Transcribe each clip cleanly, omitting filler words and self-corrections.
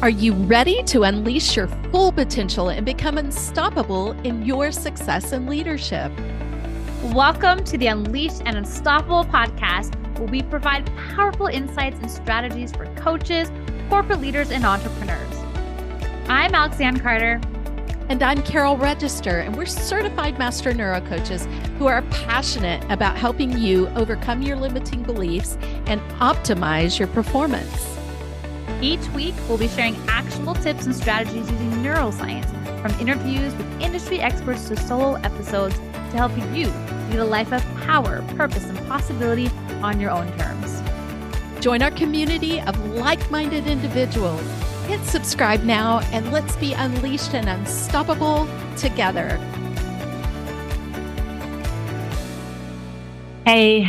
Are you ready to unleash your full potential and become unstoppable in your success and leadership? Welcome to the Unleashed and Unstoppable podcast, where we provide powerful insights and strategies for coaches, corporate leaders, and entrepreneurs. I'm Lianne Carter. And I'm Carol Register, and we're certified master neurocoaches who are passionate about helping you overcome your limiting beliefs and optimize your performance. Each week, we'll be sharing actionable tips and strategies using neuroscience, from interviews with industry experts to solo episodes to help you lead a life of power, purpose, and possibility on your own terms. Join our community of like-minded individuals. Hit subscribe now, and let's be unleashed and unstoppable together. Hey,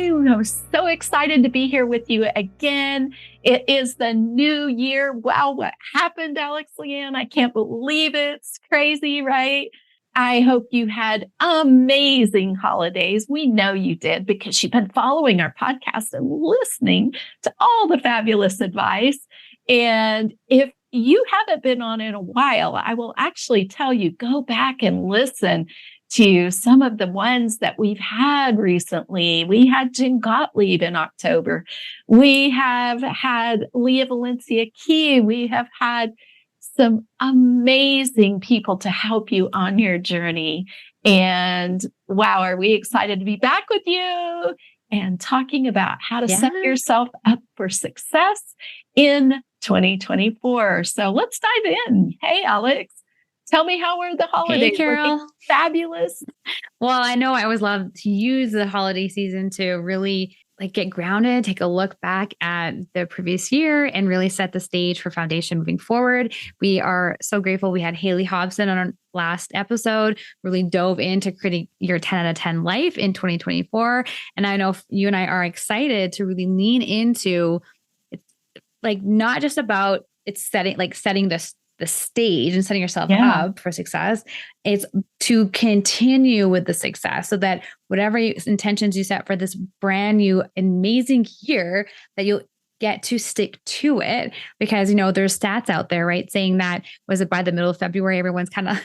I'm so excited to be here with you again. It is the new year. Wow, what happened, Lianne? I can't believe it. It's crazy, right? I hope you had amazing holidays. We know you did because you've been following our podcast and listening to all the fabulous advice. And if you haven't been on in a while, I will actually tell you, go back and listen to some of the ones that we've had recently. We had Jen Gottlieb in October. We have had Leah Valencia Key. We have had some amazing people to help you on your journey. And wow, are we excited to be back with you and talking about how to set yourself up for success in 2024. So let's dive in. Hey, Alex. Tell me, how were the holidays? Hey, Carol. Fabulous. Well, I know I always love to use the holiday season to really get grounded, take a look back at the previous year and really set the stage for foundation moving forward. We are so grateful. We had Haley Hobson on our last episode, really dove into creating your 10 out of 10 life in 2024. And I know you and I are excited to really lean into not just about setting the stage and setting yourself up for success. It's to continue with the success so that whatever intentions you set for this brand new amazing year, that you'll get to stick to it. Because, there's stats out there, right? Saying that, was it by the middle of February, everyone's kind of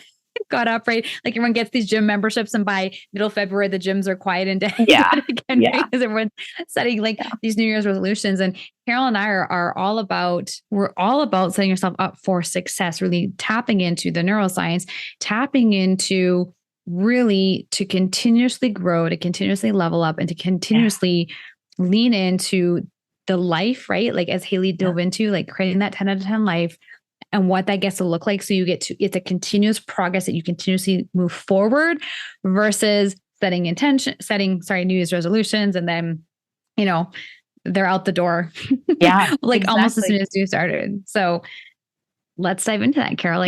got up, right? Like everyone gets these gym memberships, and by middle of February, the gyms are quiet and dead again, right? Because everyone's setting these New Year's resolutions. And Carol and I are all about setting yourself up for success, really tapping into the neuroscience, tapping into really to continuously grow, to continuously level up, and to continuously lean into the life, right? Like as Haley dove into, creating that 10 out of 10 life, and what that gets to look like. So it's a continuous progress that you continuously move forward versus setting New Year's resolutions. And then, they're out the door. Yeah. Almost as soon as you started. So let's dive into that, Carol.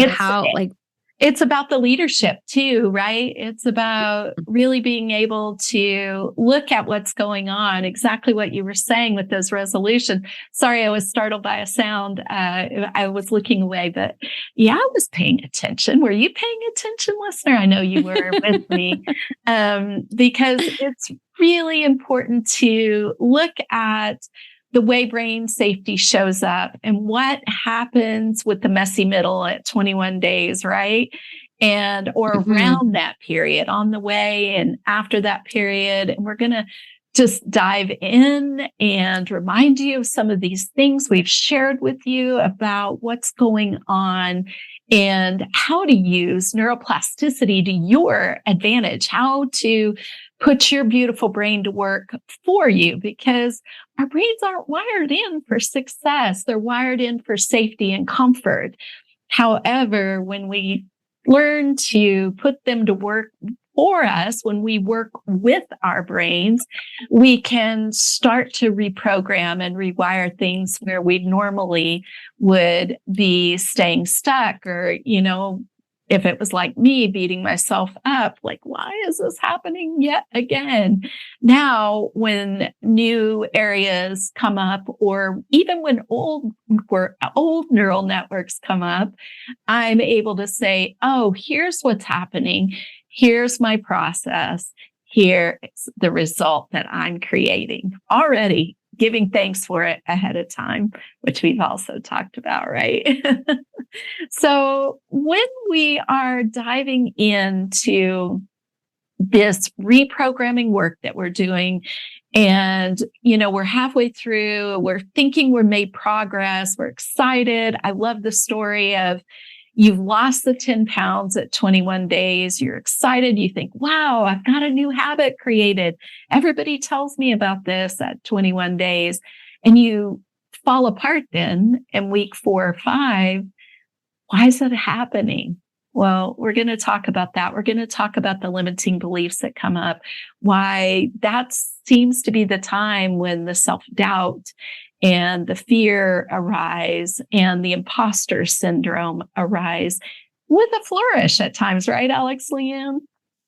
It's about the leadership too, right? It's about really being able to look at what's going on, exactly what you were saying with those resolutions. Sorry, I was startled by a sound. I was looking away, but I was paying attention. Were you paying attention, listener? I know you were with me, because it's really important to look at the way brain safety shows up and what happens with the messy middle at 21 days, right? Or around that period, on the way and after that period. And we're going to just dive in and remind you of some of these things we've shared with you about what's going on and how to use neuroplasticity to your advantage, how to put your beautiful brain to work for you, because our brains aren't wired in for success. They're wired in for safety and comfort. However, when we learn to put them to work for us, when we work with our brains, we can start to reprogram and rewire things where we normally would be staying stuck, or, if it was like me beating myself up, why is this happening yet again? Now, when new areas come up, or even when old neural networks come up, I'm able to say, oh, here's what's happening. Here's my process. Here's the result that I'm creating. Already giving thanks for it ahead of time, which we've also talked about, right? So when we are diving into this reprogramming work that we're doing, and, we're halfway through, we're thinking we're made progress, we're excited. I love the story of you've lost the 10 pounds at 21 days. You're excited. You think, wow, I've got a new habit created. Everybody tells me about this at 21 days. And you fall apart then in week 4 or 5. Why is it happening? Well, we're going to talk about that. We're going to talk about the limiting beliefs that come up, why that seems to be the time when the self-doubt and the fear arise and the imposter syndrome arise with a flourish at times, right, Alex, Lianne?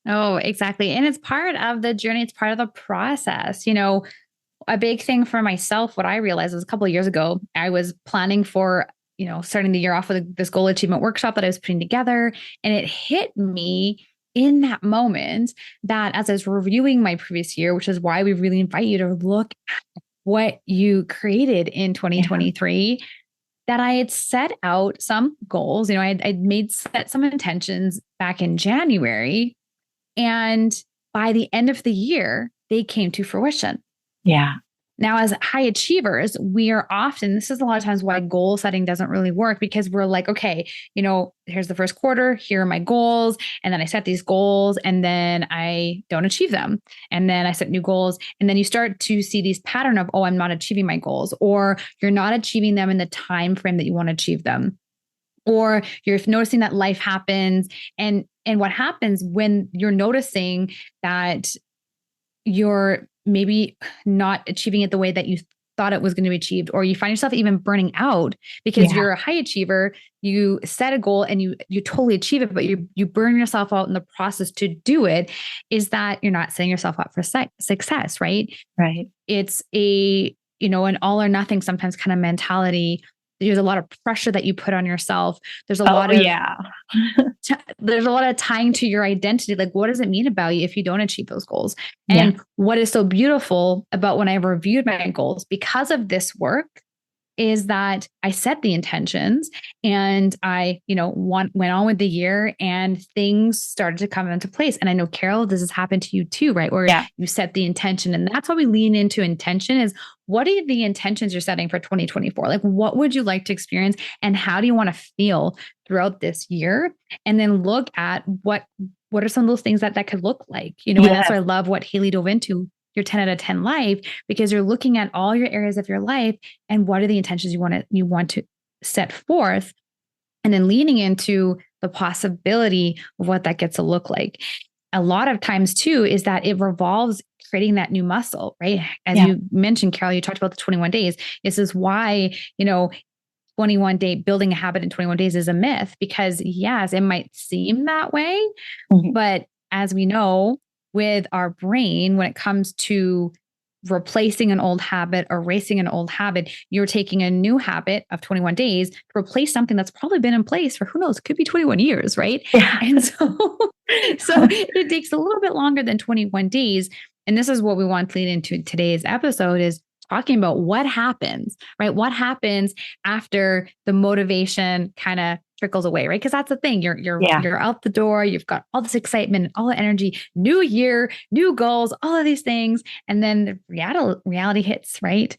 Oh, exactly. And it's part of the journey. It's part of the process. A big thing for myself, what I realized was a couple of years ago, I was planning for starting the year off with this goal achievement workshop that I was putting together. And it hit me in that moment that as I was reviewing my previous year, which is why we really invite you to look at what you created in 2023, that I had set out some goals. I'd set some intentions back in January. And by the end of the year, they came to fruition. Yeah. Now, as high achievers, we are often, this is a lot of times why goal setting doesn't really work, because we're like, okay, here's the first quarter, here are my goals. And then I set these goals and then I don't achieve them. And then I set new goals. And then you start to see these pattern of, oh, I'm not achieving my goals, or you're not achieving them in the time frame that you want to achieve them. Or you're noticing that life happens. And what happens when you're noticing that you're maybe not achieving it the way that you thought it was going to be achieved, or you find yourself even burning out because you're a high achiever, you set a goal and you totally achieve it, but you burn yourself out in the process to do it, is that you're not setting yourself up for success, right? Right. It's an all or nothing sometimes kind of mentality. There's a lot of pressure that you put on yourself. There's a lot of there's a lot of tying to your identity. Like, what does it mean about you if you don't achieve those goals? And what is so beautiful about when I reviewed my goals because of this work is that I set the intentions and I, went on with the year and things started to come into place. And I know, Carol, this has happened to you too, right? Where you set the intention, and that's why we lean into intention is, what are the intentions you're setting for 2024? Like, what would you like to experience and how do you want to feel throughout this year? And then look at what are some of those things that could look like, and that's why I love what Haley dove into, your 10 out of 10 life, because you're looking at all your areas of your life and what are the intentions you want to set forth, and then leaning into the possibility of what that gets to look like. A lot of times too, is that it revolves creating that new muscle, right? As you mentioned, Carol, you talked about the 21 days. This is why, 21 day building a habit in 21 days is a myth, because yes, it might seem that way, but as we know, with our brain, when it comes to replacing an old habit, erasing an old habit, you're taking a new habit of 21 days to replace something that's probably been in place for, who knows, could be 21 years, right? Yeah. And so it takes a little bit longer than 21 days. And this is what we want to lead into today's episode, is talking about what happens, right? What happens after the motivation kind of trickles away, right? Because that's the thing. You're out the door. You've got all this excitement and all the energy, new year, new goals, all of these things. And then the reality hits, right?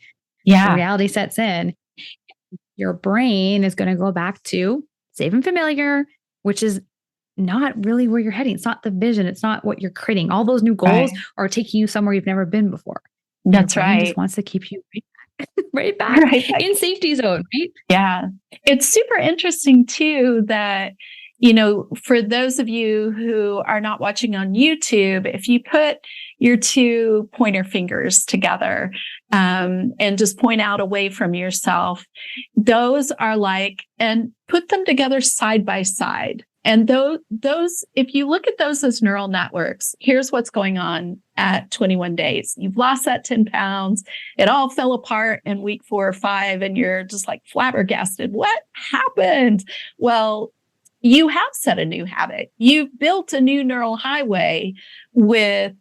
Yeah. The reality sets in. Your brain is going to go back to safe and familiar, which is not really where you're heading. It's not the vision. It's not what you're creating. All those new goals are taking you somewhere you've never been before. That's right. Just wants to keep you right back in safety zone, right? Yeah. It's super interesting too that, for those of you who are not watching on YouTube, if you put your two pointer fingers together, and just point out away from yourself, those are and put them together side by side. And those, if you look at those as neural networks, here's what's going on at 21 days. You've lost that 10 pounds. It all fell apart in week 4 or 5, and you're just flabbergasted. What happened? Well, you have set a new habit. You've built a new neural highway with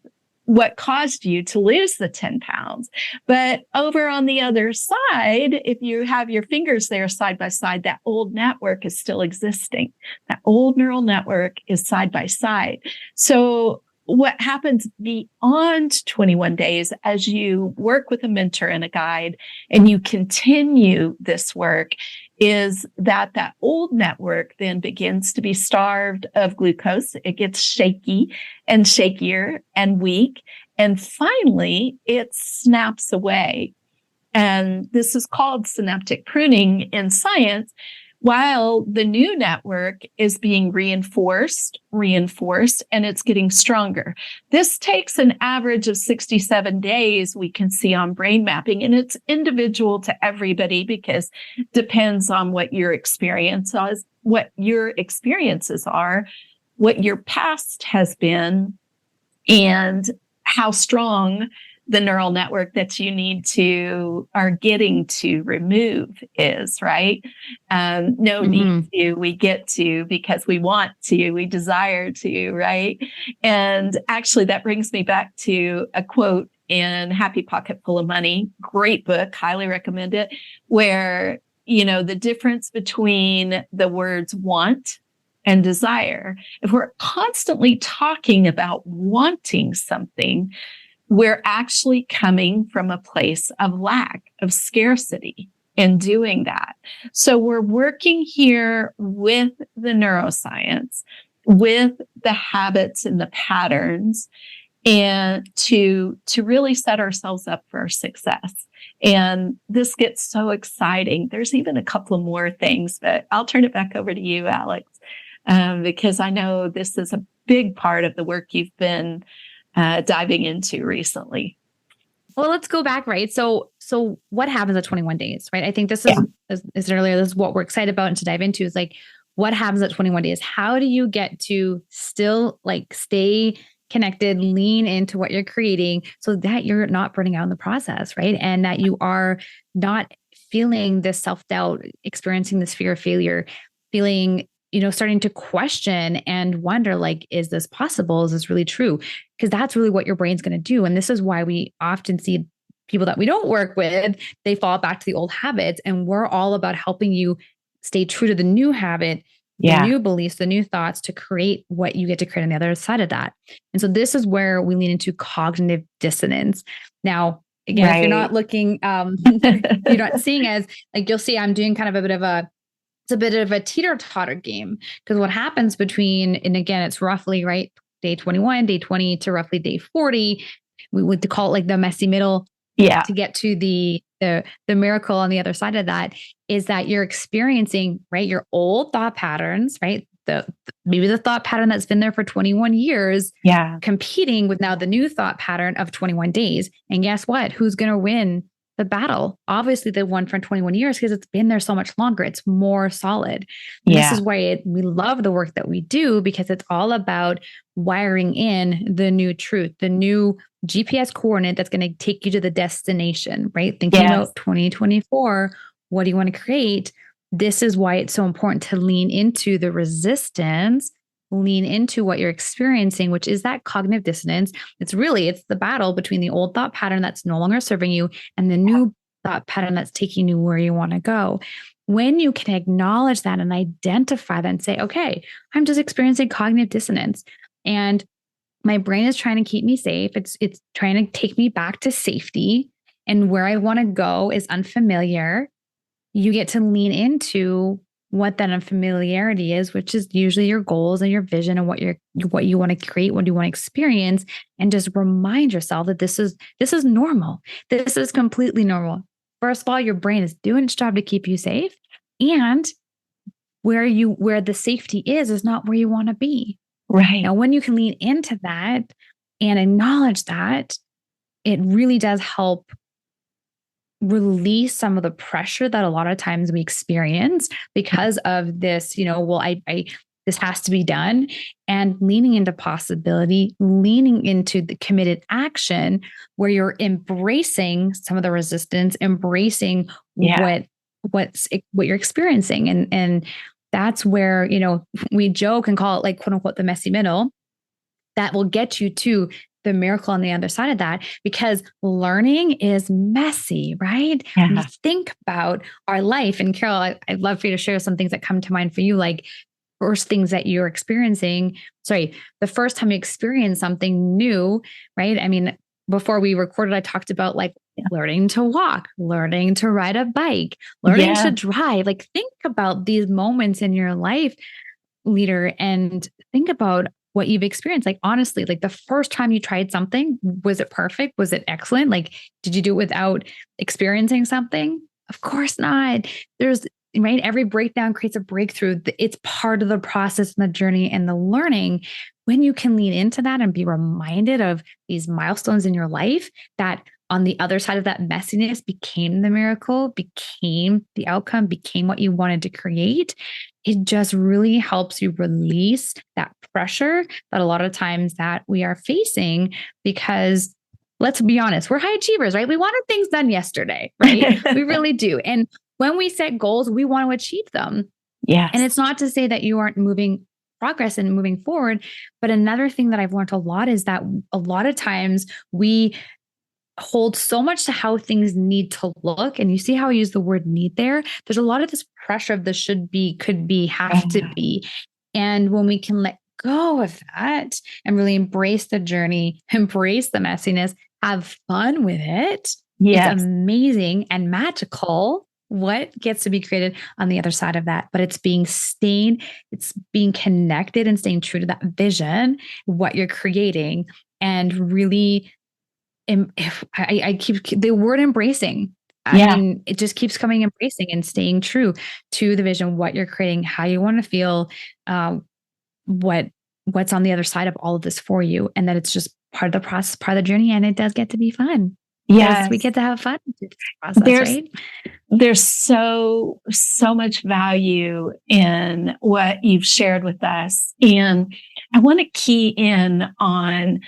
what caused you to lose the 10 pounds. But over on the other side, if you have your fingers there side by side, that old network is still existing. That old neural network is side by side. So what happens beyond 21 days as you work with a mentor and a guide and you continue this work is that old network then begins to be starved of glucose. It gets shaky and shakier and weak. And finally, it snaps away. And this is called synaptic pruning in science, while the new network is being reinforced, and it's getting stronger. This takes an average of 67 days, we can see on brain mapping, and it's individual to everybody because it depends on what your experiences are, what your past has been, and how strong the neural network that you are getting to remove is, right? No need to, we get to because we want to, we desire to, right? And actually that brings me back to a quote in Happy Pocket Full of Money, great book, highly recommend it, where, the difference between the words want and desire, if we're constantly talking about wanting something, we're actually coming from a place of lack, of scarcity in doing that. So we're working here with the neuroscience, with the habits and the patterns, and to really set ourselves up for success. And this gets so exciting. There's even a couple of more things, but I'll turn it back over to you, Alex, because I know this is a big part of the work you've been diving into recently. Well, let's go back, right? So what happens at 21 days, right? I think this is, as I said earlier, this is what we're excited about and to dive into is like, what happens at 21 days? How do you get to still stay connected, lean into what you're creating so that you're not burning out in the process, right? And that you are not feeling this self-doubt, experiencing this fear of failure, feeling starting to question and wonder, is this possible? Is this really true? Because that's really what your brain's going to do. And this is why we often see people that we don't work with, they fall back to the old habits. And we're all about helping you stay true to the new habit, the new beliefs, the new thoughts to create what you get to create on the other side of that. And so this is where we lean into cognitive dissonance. Now, again, if you're not looking, you're not seeing as you'll see, I'm doing kind of it's a bit of a teeter-totter game because what happens between, and again, it's roughly right day 21, day 20 to roughly day 40. We would call it the messy middle. To get to the miracle on the other side of that is that you're experiencing, right, your old thought patterns, right? Maybe the thought pattern that's been there for 21 years, competing with now the new thought pattern of 21 days. And guess what? Who's going to win the battle? Obviously the one from 21 years because it's been there so much longer. It's more solid. This is why we love the work that we do because it's all about wiring in the new truth, the new GPS coordinate that's going to take you to the destination, right? Thinking about 2024, what do you want to create? This is why it's so important to lean into the resistance, lean into what you're experiencing, which is that cognitive dissonance. It's the battle between the old thought pattern that's no longer serving you and the new thought pattern that's taking you where you want to go. When you can acknowledge that and identify that and say, okay, I'm just experiencing cognitive dissonance and my brain is trying to keep me safe. It's trying to take me back to safety and where I want to go is unfamiliar. You get to lean into what that unfamiliarity is, which is usually your goals and your vision and what you want to create, what you want to experience, and just remind yourself that this is normal. This is completely normal. First of all, your brain is doing its job to keep you safe, and where the safety is not where you want to be. Right. Now, when you can lean into that and acknowledge that, it really does help release some of the pressure that a lot of times we experience because of this, this has to be done, and leaning into possibility, leaning into the committed action where you're embracing some of the resistance, embracing what you're experiencing. And that's where, we joke and call it quote unquote, the messy middle that will get you to the miracle on the other side of that, because learning is messy, right? Yeah. When you think about our life, and Carol, I'd love for you to share some things that come to mind for you, like first things that you're experiencing. Sorry, the first time you experience something new, right? I mean, before we recorded, I talked about like learning to walk, learning to ride a bike, learning to drive. Like, think about these moments in your life, leader, and think about what you've experienced. Like, honestly, like the first time you tried something, was it perfect? Was it excellent? Like, did you do it without experiencing something? Of course not. There's right. Every breakdown creates a breakthrough. It's part of the process and the journey and the learning. When you can lean into that and be reminded of these milestones in your life, that on the other side of that messiness became the miracle, became the outcome, became what you wanted to create. It just really helps you release that pressure that a lot of times that we are facing, because let's be honest, we're high achievers, right? We wanted things done yesterday, right? We really do. And when we set goals, we want to achieve them. Yes. And it's not to say that you aren't moving progress and moving forward. But another thing that I've learned a lot is that a lot of times we hold so much to how things need to look. And you see how I use the word need there? There's a lot of this pressure of the should be, could be, have to be. And when we can let go of that and really embrace the journey, embrace the messiness, have fun with it, it's amazing and magical what gets to be created on the other side of that. But it's being connected and staying true to that vision, what you're creating, and really, if I keep the word embracing. I mean, it just keeps coming, embracing and staying true to the vision, what you're creating, how you want to feel, what's on the other side of all of this for you, and that it's just part of the process, part of the journey, and it does get to be fun. Yes, we get to have fun through this process, right? There's so much value in what you've shared with us. And I want to key in on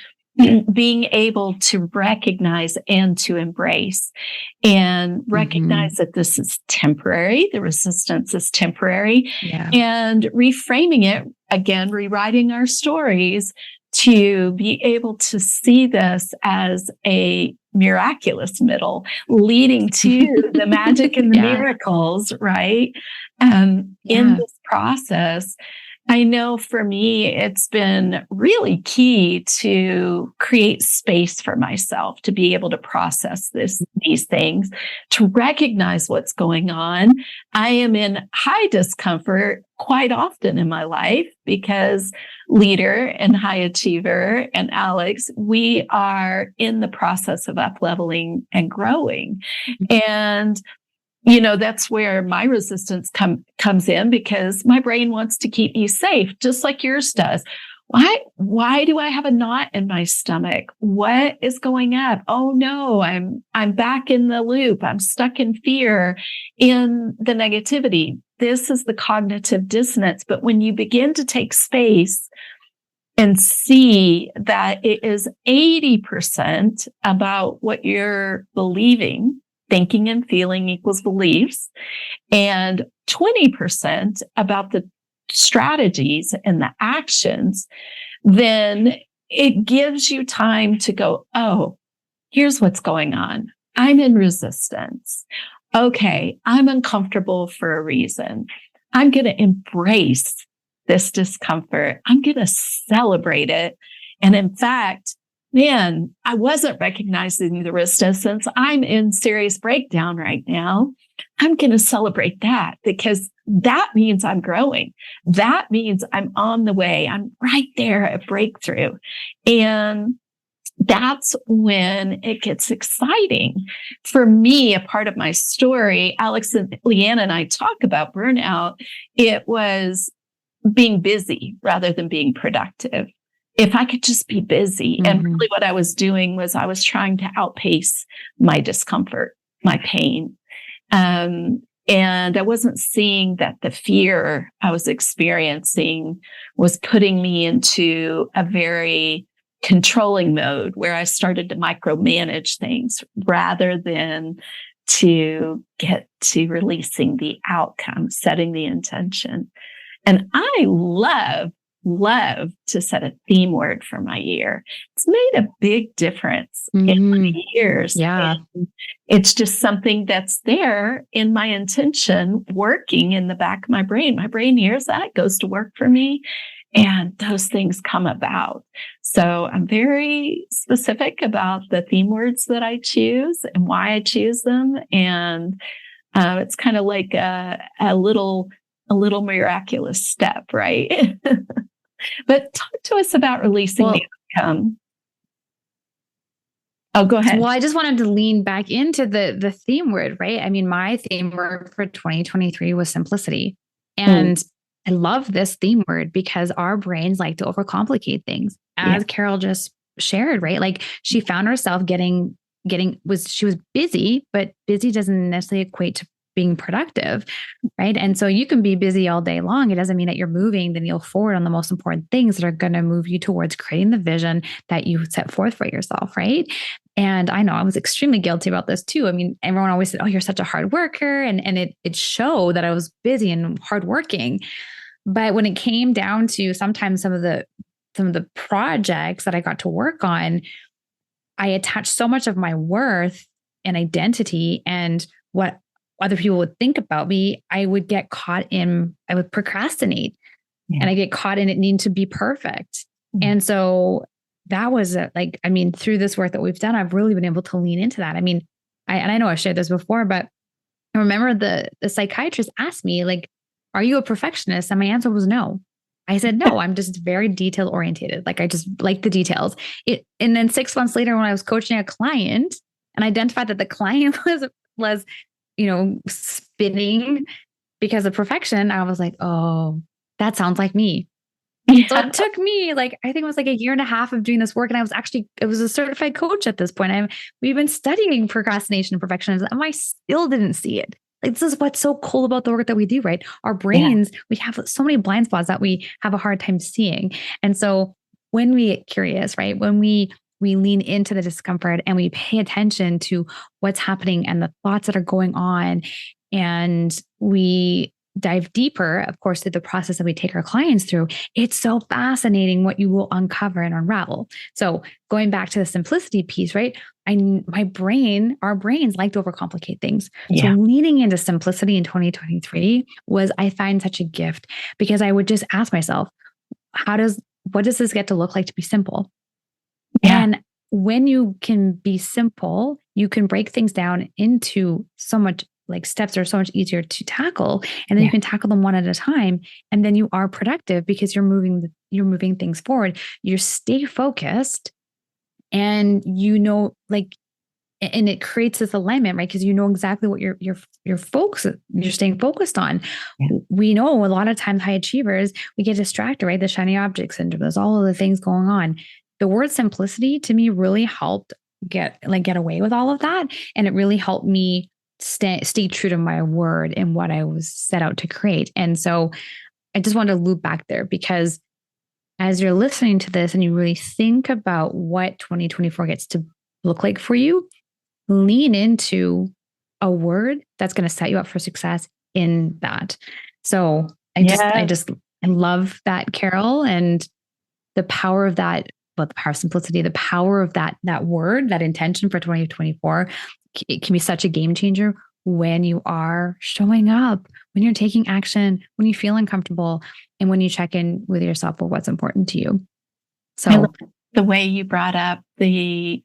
being able to recognize and to embrace and recognize that this is temporary. The resistance is temporary, and reframing it again, rewriting our stories to be able to see this as a miraculous middle leading to the magic and the miracles, right? In this process, I know for me, it's been really key to create space for myself to be able to process these things, to recognize what's going on. I am in high discomfort quite often in my life because leader and high achiever and Alex, we are in the process of up-leveling and growing. And that's where my resistance comes in, because my brain wants to keep me safe, just like yours does. Why do I have a knot in my stomach? What is going up? Oh no, I'm back in the loop. I'm stuck in fear, in the negativity. This is the cognitive dissonance. But when you begin to take space and see that it is 80% about what you're believing, thinking and feeling equals beliefs, and 20% about the strategies and the actions, then it gives you time to go, oh, here's what's going on. I'm in resistance. Okay, I'm uncomfortable for a reason. I'm going to embrace this discomfort. I'm going to celebrate it. And in fact, man, I wasn't recognizing the resistance. I'm in serious breakdown right now. I'm going to celebrate that, because that means I'm growing. That means I'm on the way. I'm right there at breakthrough. And that's when it gets exciting. For me, a part of my story, Alex and Lianne and I talk about burnout. It was being busy rather than being productive. If I could just be busy. And really what I was doing was I was trying to outpace my discomfort, my pain. And I wasn't seeing that the fear I was experiencing was putting me into a very controlling mode where I started to micromanage things rather than to get to releasing the outcome, setting the intention. And I love love to set a theme word for my year. It's made a big difference in my years. Yeah. And it's just something that's there in my intention, working in the back of my brain. My brain hears that, goes to work for me, and those things come about. So I'm very specific about the theme words that I choose and why I choose them. And it's kind of like a little miraculous step, right? But talk to us about releasing the outcome. Oh, go ahead. Well, I just wanted to lean back into the theme word, right? I mean, my theme word for 2023 was simplicity. And I love this theme word because our brains like to overcomplicate things. As Carol just shared, right? Like she found herself she was busy, but busy doesn't necessarily equate to being productive, right? And so you can be busy all day long. It doesn't mean that you're moving the needle forward on the most important things that are going to move you towards creating the vision that you set forth for yourself, right? And I know I was extremely guilty about this too. I mean, everyone always said, "Oh, you're such a hard worker," and it showed that I was busy and hardworking. But when it came down to sometimes some of the projects that I got to work on, I attached so much of my worth and identity and what other people would think about me. I would procrastinate and I get caught in it needing to be perfect. And so that was through this work that we've done, I've really been able to lean into that. I mean, I know I've shared this before, but I remember the psychiatrist asked me, like, "Are you a perfectionist?" And my answer was no. I said, "No, I'm just very detail oriented. Like I just like the details." And then 6 months later, when I was coaching a client and identified that the client was spinning because of perfection, I was like, "Oh, that sounds like me." Yeah. So it took me I think it was like a year and a half of doing this work. And I was a certified coach at this point. We've been studying procrastination and perfectionism, and I still didn't see it. Like, this is what's so cool about the work that we do, right? Our brains, we have so many blind spots that we have a hard time seeing. And so when we get curious, right, when we lean into the discomfort and we pay attention to what's happening and the thoughts that are going on, and we dive deeper, of course, through the process that we take our clients through, it's so fascinating what you will uncover and unravel. So going back to the simplicity piece, right? Our brains like to overcomplicate things. So leaning into simplicity in 2023 was, I find, such a gift, because I would just ask myself, what does this get to look like to be simple? Yeah. And when you can be simple, you can break things down into so much steps that are so much easier to tackle. And then you can tackle them one at a time. And then you are productive because you're moving things forward. You stay focused, and and it creates this alignment, right? Because you know exactly what you're staying focused on. Yeah. We know a lot of times high achievers, we get distracted, right? The shiny object syndrome, there's all of the things going on. The word simplicity to me really helped get away with all of that. And it really helped me stay true to my word and what I was set out to create. And so I just wanted to loop back there, because as you're listening to this and you really think about what 2024 gets to look like for you, lean into a word that's going to set you up for success in that. So I love that, Carol, and the power of that, the power of simplicity, the power of that word, that intention for 2024. It can be such a game changer when you are showing up, when you're taking action, when you feel uncomfortable, and when you check in with yourself for what's important to you. So the way you brought up that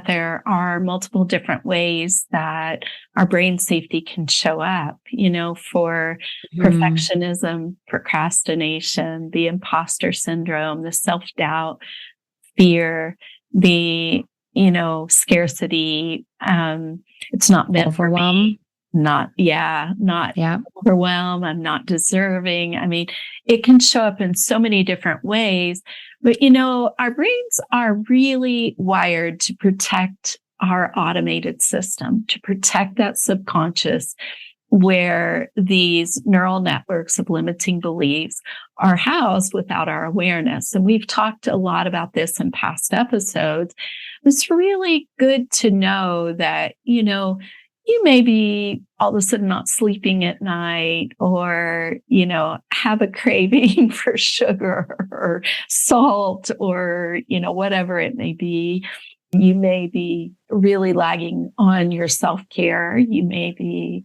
there are multiple different ways that our brain safety can show up, for perfectionism, procrastination, the imposter syndrome, the self-doubt, fear, the scarcity. It's not meant for me. Not overwhelm. I'm not deserving. I mean, it can show up in so many different ways, but our brains are really wired to protect our automated system, to protect that subconscious, where these neural networks of limiting beliefs are housed without our awareness. And we've talked a lot about this in past episodes. It's really good to know that, you may be all of a sudden not sleeping at night, or, have a craving for sugar or salt, or, whatever it may be. You may be really lagging on your self-care. You may be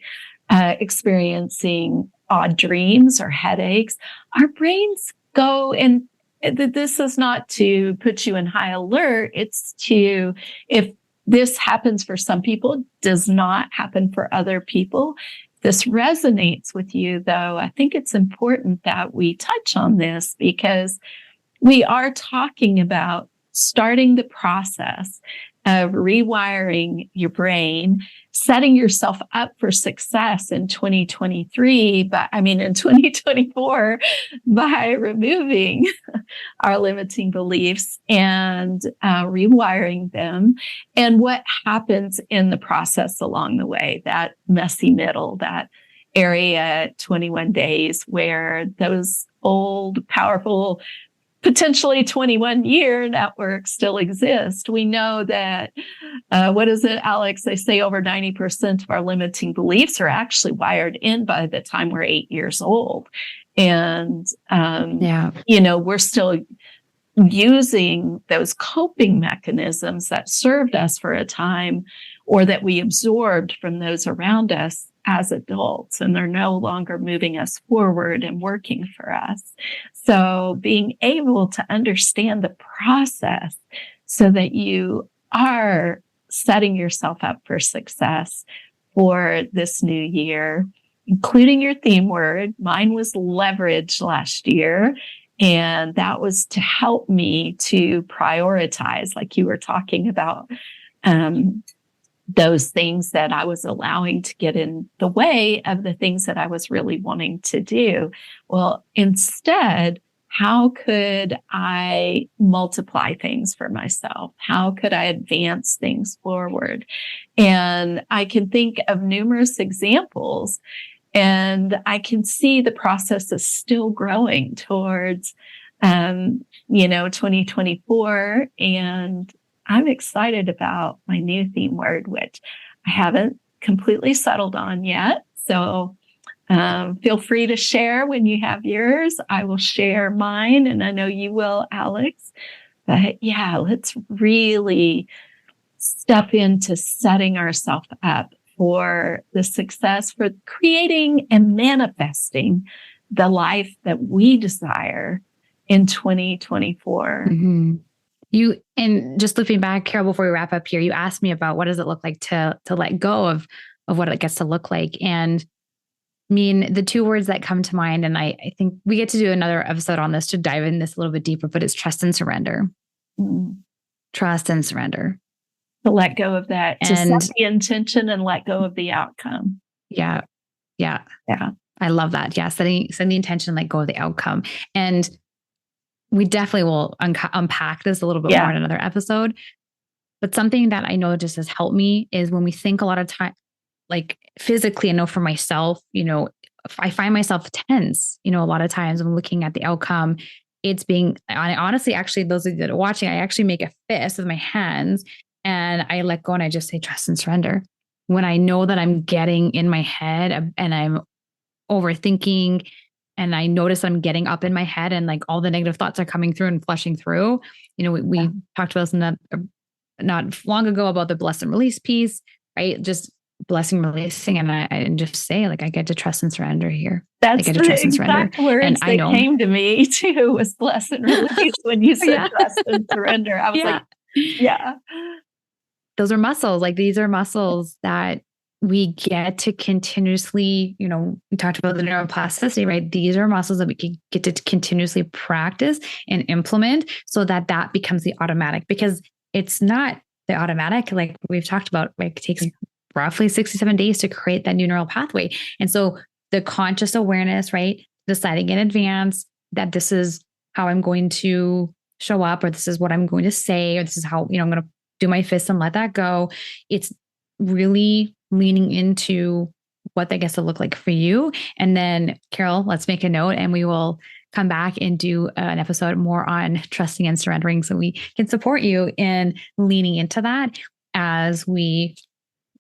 experiencing odd dreams or headaches. Our brains go, and this is not to put you in high alert. It's to, if this happens for some people, does not happen for other people. This resonates with you, though, I think it's important that we touch on this, because we are talking about starting the process of rewiring your brain, setting yourself up for success in 2023, in 2024, by removing our limiting beliefs and rewiring them. And what happens in the process along the way, that messy middle, that area, 21 days, where those old, powerful, potentially 21-year networks still exist. We know that, what is it, Alex? They say over 90% of our limiting beliefs are actually wired in by the time we're 8 years old. And, we're still using those coping mechanisms that served us for a time, or that we absorbed from those around us as adults, and they're no longer moving us forward and working for us. So being able to understand the process so that you are setting yourself up for success for this new year, including your theme word. Mine was leverage last year. And that was to help me to prioritize, like you were talking about, those things that I was allowing to get in the way of the things that I was really wanting to do. Well, instead, how could I multiply things for myself? How could I advance things forward? And I can think of numerous examples, and I can see the process is still growing towards, 2024. And I'm excited about my new theme word, which I haven't completely settled on yet. So feel free to share when you have yours. I will share mine, and I know you will, Alex. But yeah, let's really step into setting ourselves up for the success, for creating and manifesting the life that we desire in 2024. Mm-hmm. And just looping back, Carol, before we wrap up here, you asked me about what does it look like to let go of what it gets to look like. And the two words that come to mind, and I think we get to do another episode on this to dive in this a little bit deeper, but it's trust and surrender. Mm-hmm. Trust and surrender. To let go of that, to set the intention and let go of the outcome. Yeah. I love that. Yeah. Setting the intention and let go of the outcome. And we definitely will unpack this a little bit more in another episode. But something that I know just has helped me is when we think a lot of time, like physically, I know for myself, I find myself tense, a lot of times when looking at the outcome. I honestly, actually, those of you that are watching, I actually make a fist with my hands and I let go and I just say, trust and surrender. When I know that I'm getting in my head and I'm overthinking, and I notice I'm getting up in my head and like all the negative thoughts are coming through and flushing through. We talked about this in that not long ago about the bless and release piece, right? Just blessing, releasing, and I just say, like, I get to trust and surrender here. That's the exact words that came to me too, was bless and release when you said trust and surrender. I was like, yeah. Those are muscles. Like, these are muscles that we get to continuously, we talked about the neuroplasticity, right? These are muscles that we can get to continuously practice and implement so that becomes the automatic, because it's not the automatic. Like we've talked about, like, it takes roughly 67 days to create that new neural pathway. And so the conscious awareness, right? Deciding in advance that this is how I'm going to show up, or this is what I'm going to say, or this is how, I'm going to do my fist and let that go. It's really leaning into what that gets to look like for you. And then, Carol, let's make a note and we will come back and do an episode more on trusting and surrendering so we can support you in leaning into that as we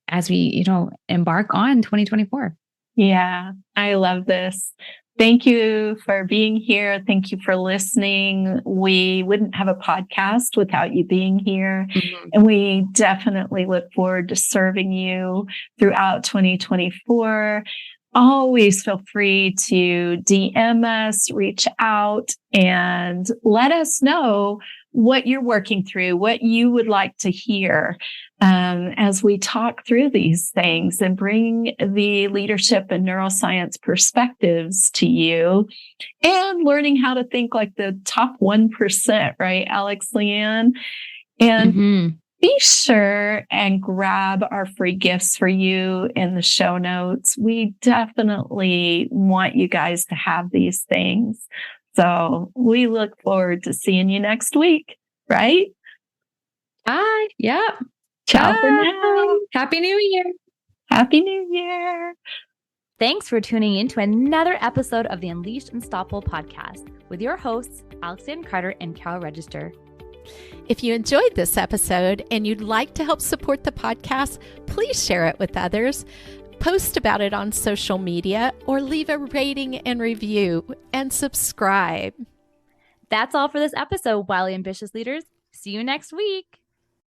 as we, embark on 2024. Yeah, I love this. Thank you for being here. Thank you for listening. We wouldn't have a podcast without you being here. Mm-hmm. And we definitely look forward to serving you throughout 2024. Always feel free to DM us, reach out, and let us know what you're working through, what you would like to hear as we talk through these things and bring the leadership and neuroscience perspectives to you, and learning how to think like the top 1%, right, Alex, Lianne? And be sure and grab our free gifts for you in the show notes. We definitely want you guys to have these things. So we look forward to seeing you next week, right? Bye. Yep. Ciao for now. Happy New Year. Happy New Year. Thanks for tuning in to another episode of the Unleashed Unstoppable podcast with your hosts, Alexandra Carter and Carol Register. If you enjoyed this episode and you'd like to help support the podcast, please share it with others, post about it on social media, or leave a rating and review, and subscribe. That's all for this episode, Wildly Ambitious Leaders. See you next week.